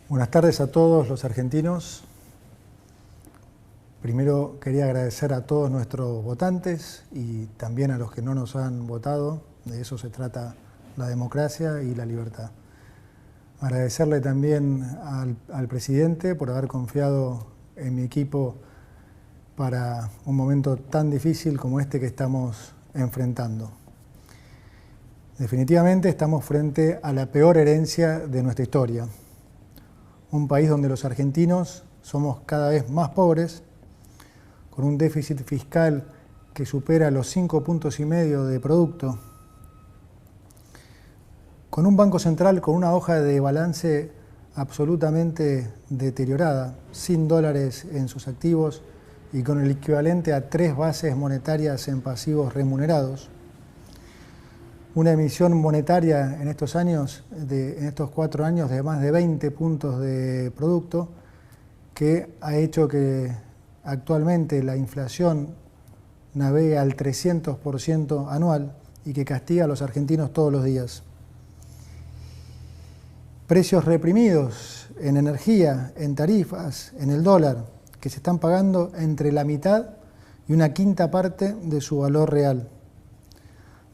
Buenas tardes a todos los argentinos. Primero quería agradecer a todos nuestros votantes y también a los que no nos han votado. De eso se trata la democracia y la libertad. Agradecerle también al presidente por haber confiado en mi equipo para un momento tan difícil como este que estamos enfrentando. Definitivamente estamos frente a la peor herencia de nuestra historia. Un país donde los argentinos somos cada vez más pobres, con un déficit fiscal que supera los 5,5 puntos de producto, con un Banco Central con una hoja de balance absolutamente deteriorada, sin dólares en sus activos y con el equivalente a 3 bases monetarias en pasivos remunerados. Una emisión monetaria en estos años, en estos 4 años, de más de 20 puntos de producto, que ha hecho que actualmente la inflación navegue al 300% anual y que castiga a los argentinos todos los días. Precios reprimidos en energía, en tarifas, en el dólar, que se están pagando entre la mitad y una quinta parte de su valor real.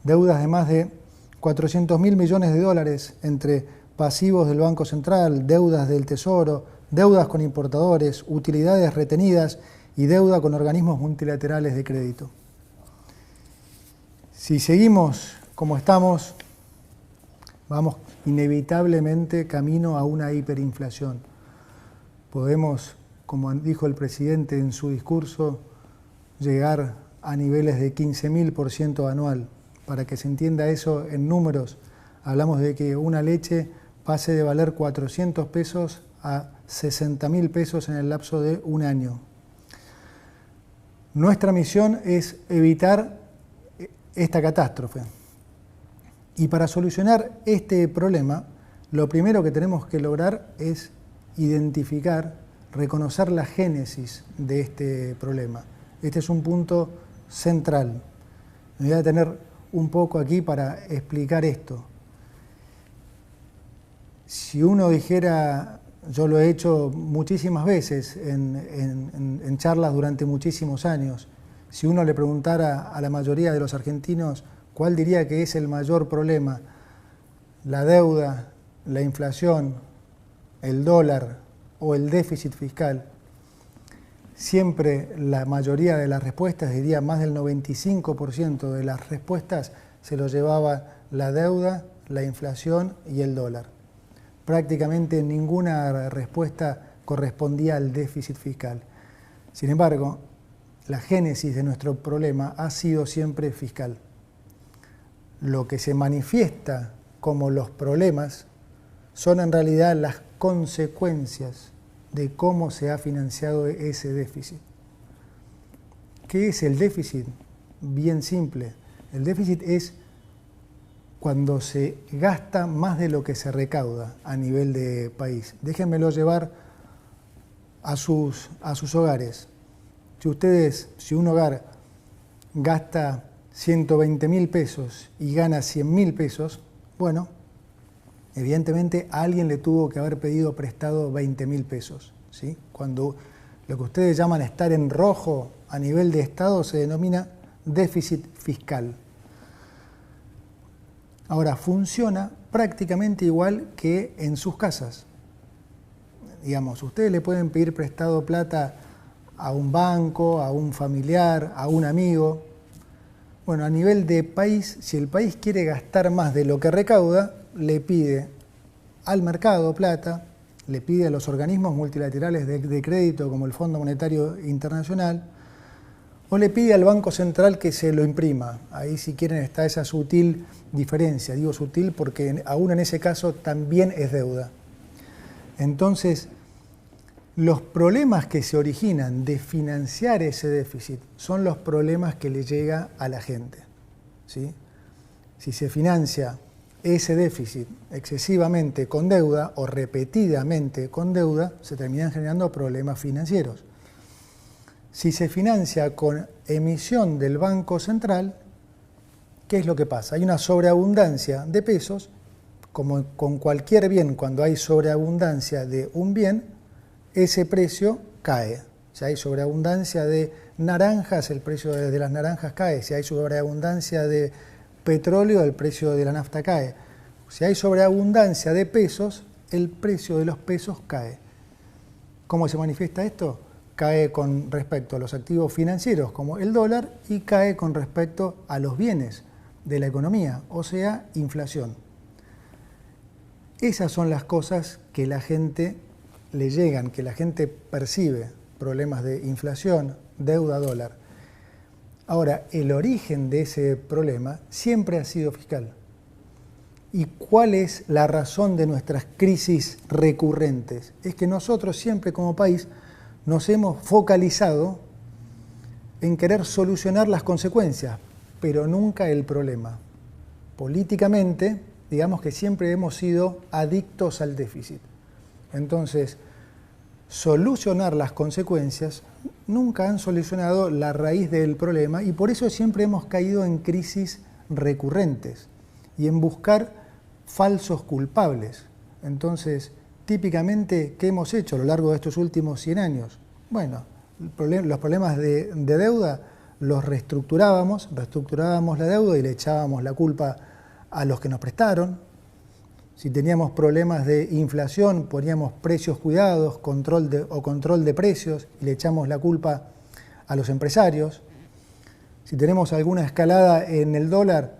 Deudas de más de 400.000 millones de dólares entre pasivos del Banco Central, deudas del Tesoro, deudas con importadores, utilidades retenidas y deuda con organismos multilaterales de crédito. Si seguimos como estamos, vamos inevitablemente camino a una hiperinflación. Podemos, como dijo el presidente en su discurso, llegar a niveles de 15.000% anual. Para que se entienda eso en números, hablamos de que una leche pase de valer 400 pesos a 60.000 pesos en el lapso de un año. Nuestra misión es evitar esta catástrofe. Y para solucionar este problema, lo primero que tenemos que lograr es identificar, reconocer la génesis de este problema. Este es un punto central. Me voy a detener un poco aquí para explicar esto. Si uno dijera, yo lo he hecho muchísimas veces en charlas durante muchísimos años, si uno le preguntara a la mayoría de los argentinos cuál diría que es el mayor problema, la deuda, la inflación, el dólar o el déficit fiscal, siempre la mayoría de las respuestas, diría más del 95% de las respuestas, se lo llevaba la deuda, la inflación y el dólar. Prácticamente ninguna respuesta correspondía al déficit fiscal. Sin embargo, la génesis de nuestro problema ha sido siempre fiscal. Lo que se manifiesta como los problemas son en realidad las consecuencias de cómo se ha financiado ese déficit. ¿Qué es el déficit? Bien simple. El déficit es cuando se gasta más de lo que se recauda a nivel de país. Déjenmelo llevar a sus hogares. Si un hogar gasta 120.000 pesos y gana 100.000 pesos, bueno, evidentemente a alguien le tuvo que haber pedido prestado 20.000 pesos. ¿Sí? Cuando lo que ustedes llaman estar en rojo a nivel de Estado se denomina déficit fiscal. Ahora, funciona prácticamente igual que en sus casas. Digamos, ustedes le pueden pedir prestado plata a un banco, a un familiar, a un amigo. Bueno, a nivel de país, si el país quiere gastar más de lo que recauda, le pide al mercado plata, le pide a los organismos multilaterales de crédito como el Fondo Monetario Internacional, o le pide al Banco Central que se lo imprima. Ahí, si quieren, está esa sutil diferencia. Digo sutil porque aún en ese caso también es deuda. Entonces, los problemas que se originan de financiar ese déficit son los problemas que le llega a la gente. ¿Sí? Si se financia ese déficit excesivamente con deuda o repetidamente con deuda, se terminan generando problemas financieros. Si se financia con emisión del Banco Central, ¿qué es lo que pasa? Hay una sobreabundancia de pesos como con cualquier bien, cuando hay sobreabundancia de un bien, ese precio cae. Si hay sobreabundancia de naranjas, el precio de las naranjas cae. Si hay sobreabundancia de petróleo, el precio de la nafta cae. Si hay sobreabundancia de pesos, el precio de los pesos cae. ¿Cómo se manifiesta esto? Cae con respecto a los activos financieros, como el dólar, y cae con respecto a los bienes de la economía, o sea, inflación. Esas son las cosas que la gente le llegan, que la gente percibe, problemas de inflación, deuda, dólar. Ahora, el origen de ese problema siempre ha sido fiscal. ¿Y cuál es la razón de nuestras crisis recurrentes? Es que nosotros siempre como país nos hemos focalizado en querer solucionar las consecuencias, pero nunca el problema. Políticamente, digamos que siempre hemos sido adictos al déficit. Entonces, solucionar las consecuencias nunca han solucionado la raíz del problema y por eso siempre hemos caído en crisis recurrentes y en buscar falsos culpables. Entonces, típicamente, ¿qué hemos hecho a lo largo de estos últimos 100 años? Bueno, los problemas de deuda los reestructurábamos la deuda y le echábamos la culpa a los que nos prestaron. Si teníamos problemas de inflación, poníamos precios cuidados, control de precios y le echamos la culpa a los empresarios. Si tenemos alguna escalada en el dólar,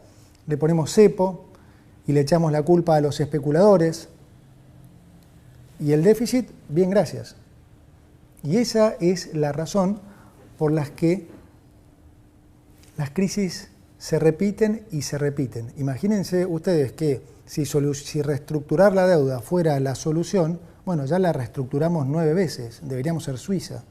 le ponemos cepo y le echamos la culpa a los especuladores. Y el déficit, bien, gracias. Y esa es la razón por la que las crisis se repiten y se repiten. Imagínense ustedes que si reestructurar la deuda fuera la solución, bueno, ya la reestructuramos 9 veces, deberíamos ser Suiza.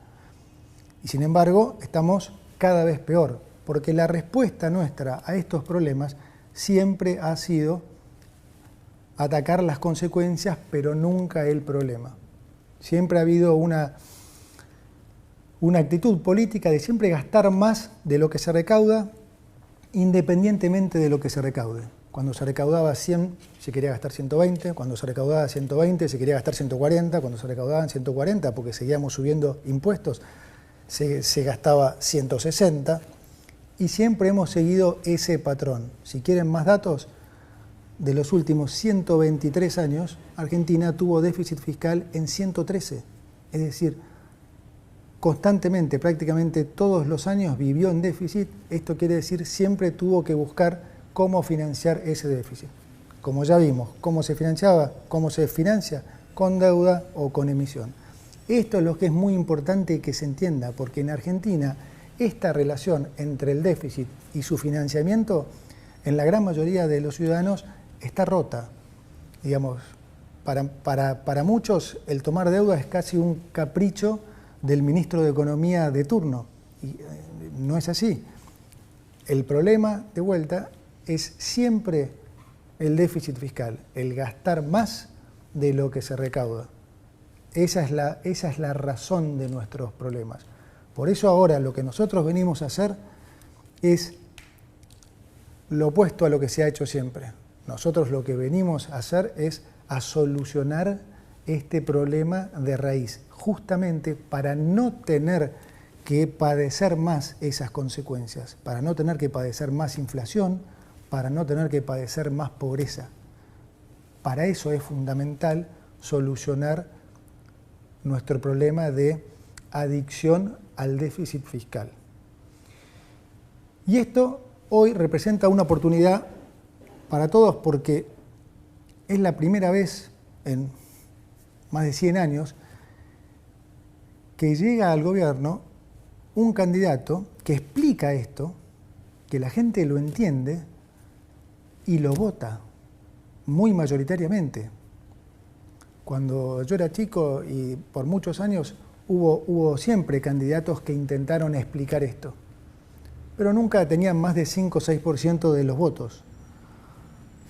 Y sin embargo, estamos cada vez peor, porque la respuesta nuestra a estos problemas siempre ha sido atacar las consecuencias, pero nunca el problema. Siempre ha habido una actitud política de siempre gastar más de lo que se recauda, independientemente de lo que se recaude. Cuando se recaudaba 100, se quería gastar 120, cuando se recaudaba 120, se quería gastar 140, cuando se recaudaban 140, porque seguíamos subiendo impuestos, se gastaba 160, y siempre hemos seguido ese patrón. Si quieren más datos, de los últimos 123 años, Argentina tuvo déficit fiscal en 113, es decir, constantemente, prácticamente todos los años vivió en déficit. Esto quiere decir siempre tuvo que buscar cómo financiar ese déficit. Como ya vimos, cómo se financiaba, cómo se financia, con deuda o con emisión. Esto es lo que es muy importante que se entienda, porque en Argentina esta relación entre el déficit y su financiamiento, en la gran mayoría de los ciudadanos, está rota. Digamos, para muchos el tomar deuda es casi un capricho del ministro de Economía de turno, y no es así. El problema, de vuelta, es siempre el déficit fiscal, el gastar más de lo que se recauda. Esa es la razón de nuestros problemas. Por eso ahora lo que nosotros venimos a hacer es lo opuesto a lo que se ha hecho siempre. Nosotros lo que venimos a hacer es a solucionar este problema de raíz, justamente para no tener que padecer más esas consecuencias, para no tener que padecer más inflación, para no tener que padecer más pobreza. Para eso es fundamental solucionar nuestro problema de adicción al déficit fiscal. Y esto hoy representa una oportunidad para todos porque es la primera vez en más de 100 años que llega al gobierno un candidato que explica esto, que la gente lo entiende y lo vota muy mayoritariamente. Cuando yo era chico y por muchos años hubo siempre candidatos que intentaron explicar esto, pero nunca tenían más de 5 o 6% de los votos.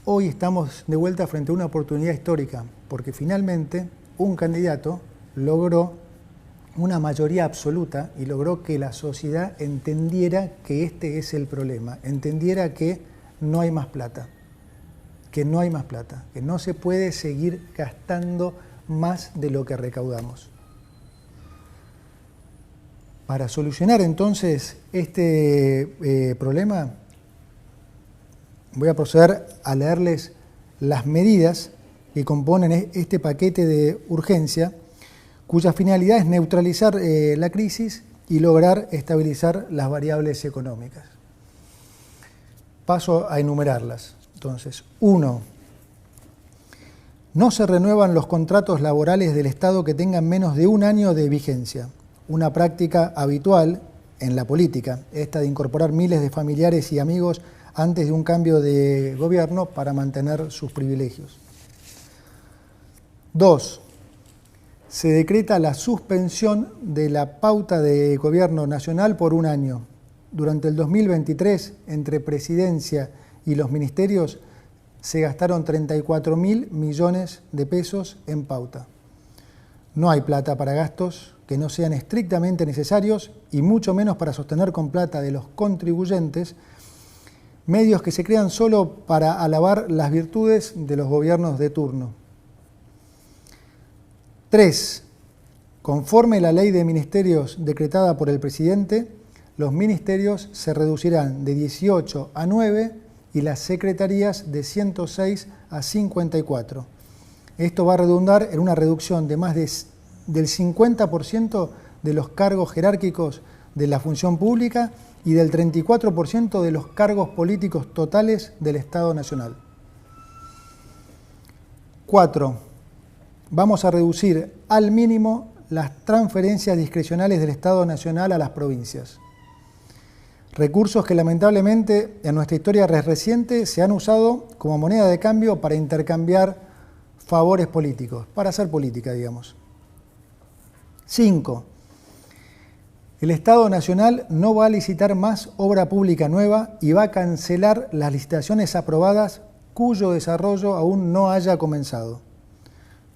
Hoy estamos de vuelta frente a una oportunidad histórica, porque finalmente un candidato logró una mayoría absoluta y logró que la sociedad entendiera que este es el problema, entendiera que no hay más plata. que no hay más plata, que no se puede seguir gastando más de lo que recaudamos. Para solucionar entonces este problema, voy a proceder a leerles las medidas que componen este paquete de urgencia, cuya finalidad es neutralizar la crisis y lograr estabilizar las variables económicas. Paso a enumerarlas. Entonces, 1. No se renuevan los contratos laborales del Estado que tengan menos de un año de vigencia. Una práctica habitual en la política, esta de incorporar miles de familiares y amigos antes de un cambio de gobierno para mantener sus privilegios. 2. Se decreta la suspensión de la pauta de gobierno nacional por un año. Durante el 2023, entre Presidencia y los ministerios, se gastaron 34.000 millones de pesos en pauta. No hay plata para gastos que no sean estrictamente necesarios y mucho menos para sostener con plata de los contribuyentes medios que se crean solo para alabar las virtudes de los gobiernos de turno. 3. Conforme la ley de ministerios decretada por el presidente, los ministerios se reducirán de 18 a 9 y las secretarías de 106 a 54. Esto va a redundar en una reducción de más del 50% de los cargos jerárquicos de la función pública y del 34% de los cargos políticos totales del Estado Nacional. 4. Vamos a reducir al mínimo las transferencias discrecionales del Estado Nacional a las provincias. Recursos que lamentablemente en nuestra historia reciente se han usado como moneda de cambio para intercambiar favores políticos, para hacer política, digamos. 5. El Estado Nacional no va a licitar más obra pública nueva y va a cancelar las licitaciones aprobadas cuyo desarrollo aún no haya comenzado.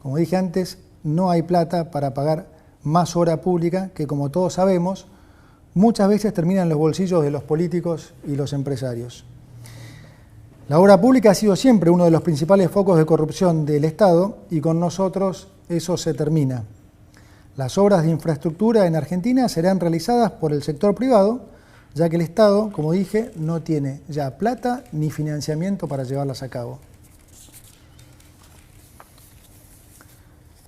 Como dije antes, no hay plata para pagar más obra pública que, como todos sabemos, muchas veces termina en los bolsillos de los políticos y los empresarios. La obra pública ha sido siempre uno de los principales focos de corrupción del Estado y con nosotros eso se termina. Las obras de infraestructura en Argentina serán realizadas por el sector privado, ya que el Estado, como dije, no tiene ya plata ni financiamiento para llevarlas a cabo.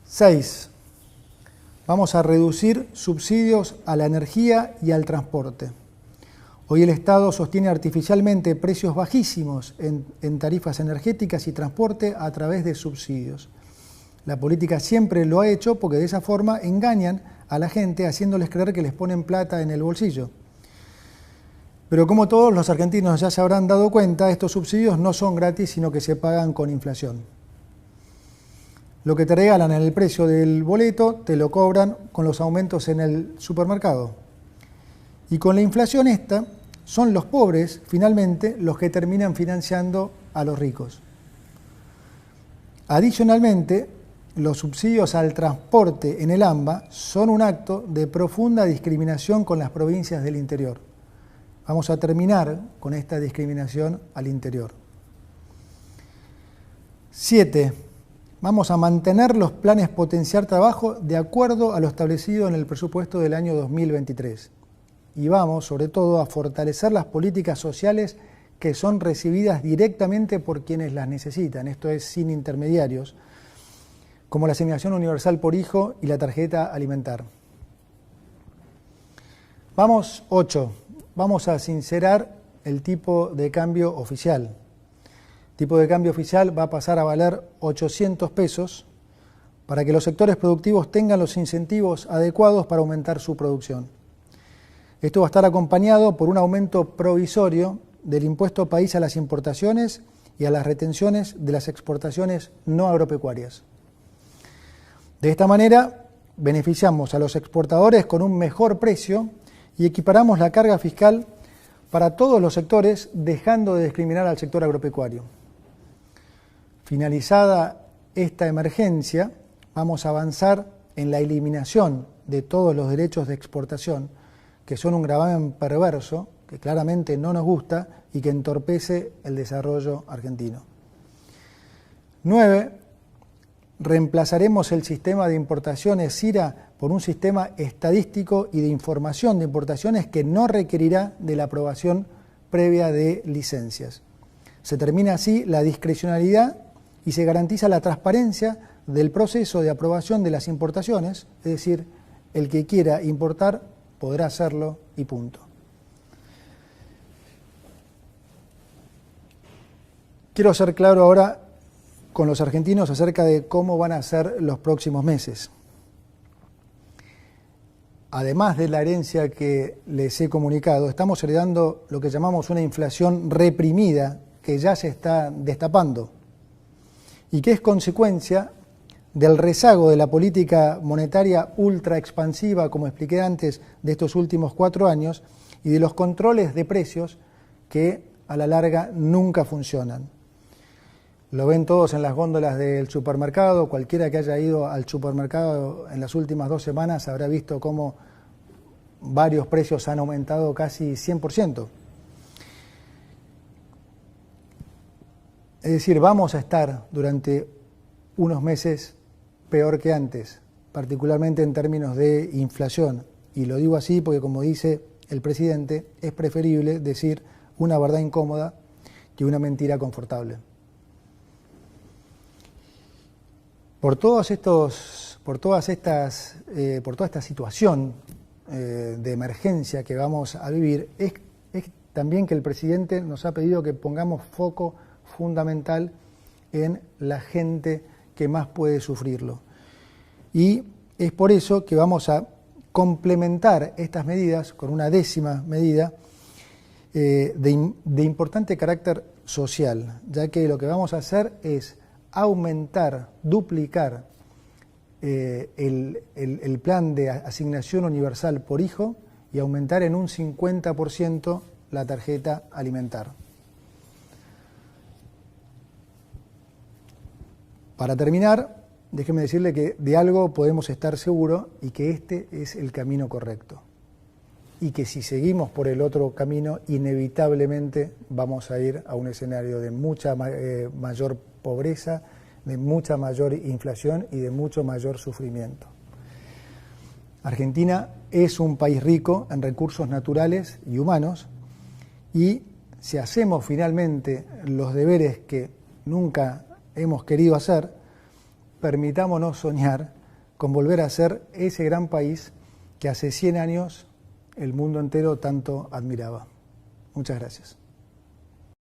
6. Vamos a reducir subsidios a la energía y al transporte. Hoy el Estado sostiene artificialmente precios bajísimos en tarifas energéticas y transporte a través de subsidios. La política siempre lo ha hecho porque de esa forma engañan a la gente haciéndoles creer que les ponen plata en el bolsillo. Pero como todos los argentinos ya se habrán dado cuenta, estos subsidios no son gratis, sino que se pagan con inflación. Lo que te regalan en el precio del boleto te lo cobran con los aumentos en el supermercado. Y con la inflación esta, son los pobres, finalmente, los que terminan financiando a los ricos. Adicionalmente, los subsidios al transporte en el AMBA son un acto de profunda discriminación con las provincias del interior. Vamos a terminar con esta discriminación al interior. 7. Vamos a mantener los planes potenciar trabajo de acuerdo a lo establecido en el presupuesto del año 2023. Y vamos, sobre todo, a fortalecer las políticas sociales que son recibidas directamente por quienes las necesitan, esto es, sin intermediarios, como la asignación universal por hijo y la tarjeta alimentar. 8. Vamos a sincerar el tipo de cambio oficial. El tipo de cambio oficial va a pasar a valer 800 pesos para que los sectores productivos tengan los incentivos adecuados para aumentar su producción. Esto va a estar acompañado por un aumento provisorio del impuesto país a las importaciones y a las retenciones de las exportaciones no agropecuarias. De esta manera, beneficiamos a los exportadores con un mejor precio y equiparamos la carga fiscal para todos los sectores, dejando de discriminar al sector agropecuario. Finalizada esta emergencia, vamos a avanzar en la eliminación de todos los derechos de exportación, que son un gravamen perverso, que claramente no nos gusta y que entorpece el desarrollo argentino. 9. Reemplazaremos el sistema de importaciones SIRA por un sistema estadístico y de información de importaciones que no requerirá de la aprobación previa de licencias. Se termina así la discrecionalidad y se garantiza la transparencia del proceso de aprobación de las importaciones, es decir, el que quiera importar podrá hacerlo y punto. Quiero ser claro ahora con los argentinos acerca de cómo van a ser los próximos meses. Además de la herencia que les he comunicado, estamos heredando lo que llamamos una inflación reprimida que ya se está destapando y que es consecuencia del rezago de la política monetaria ultra expansiva, como expliqué antes, de estos últimos 4 años y de los controles de precios que a la larga nunca funcionan. Lo ven todos en las góndolas del supermercado. Cualquiera que haya ido al supermercado en las últimas 2 semanas habrá visto cómo varios precios han aumentado casi 100%. Es decir, vamos a estar durante unos meses peor que antes, particularmente en términos de inflación. Y lo digo así porque, como dice el presidente, es preferible decir una verdad incómoda que una mentira confortable. Por toda esta situación de emergencia que vamos a vivir, es también que el presidente nos ha pedido que pongamos foco fundamental en la gente que más puede sufrirlo. Y es por eso que vamos a complementar estas medidas con una 10ª medida de importante carácter social, ya que lo que vamos a hacer es aumentar, duplicar el plan de asignación universal por hijo y aumentar en un 50% la tarjeta alimentar. Para terminar, déjeme decirle que de algo podemos estar seguros y que este es el camino correcto. Y que si seguimos por el otro camino, inevitablemente vamos a ir a un escenario de mucha mayor pobreza, de mucha mayor inflación y de mucho mayor sufrimiento. Argentina es un país rico en recursos naturales y humanos y si hacemos finalmente los deberes que nunca hemos querido hacer, permitámonos soñar con volver a ser ese gran país que hace 100 años el mundo entero tanto admiraba. Muchas gracias.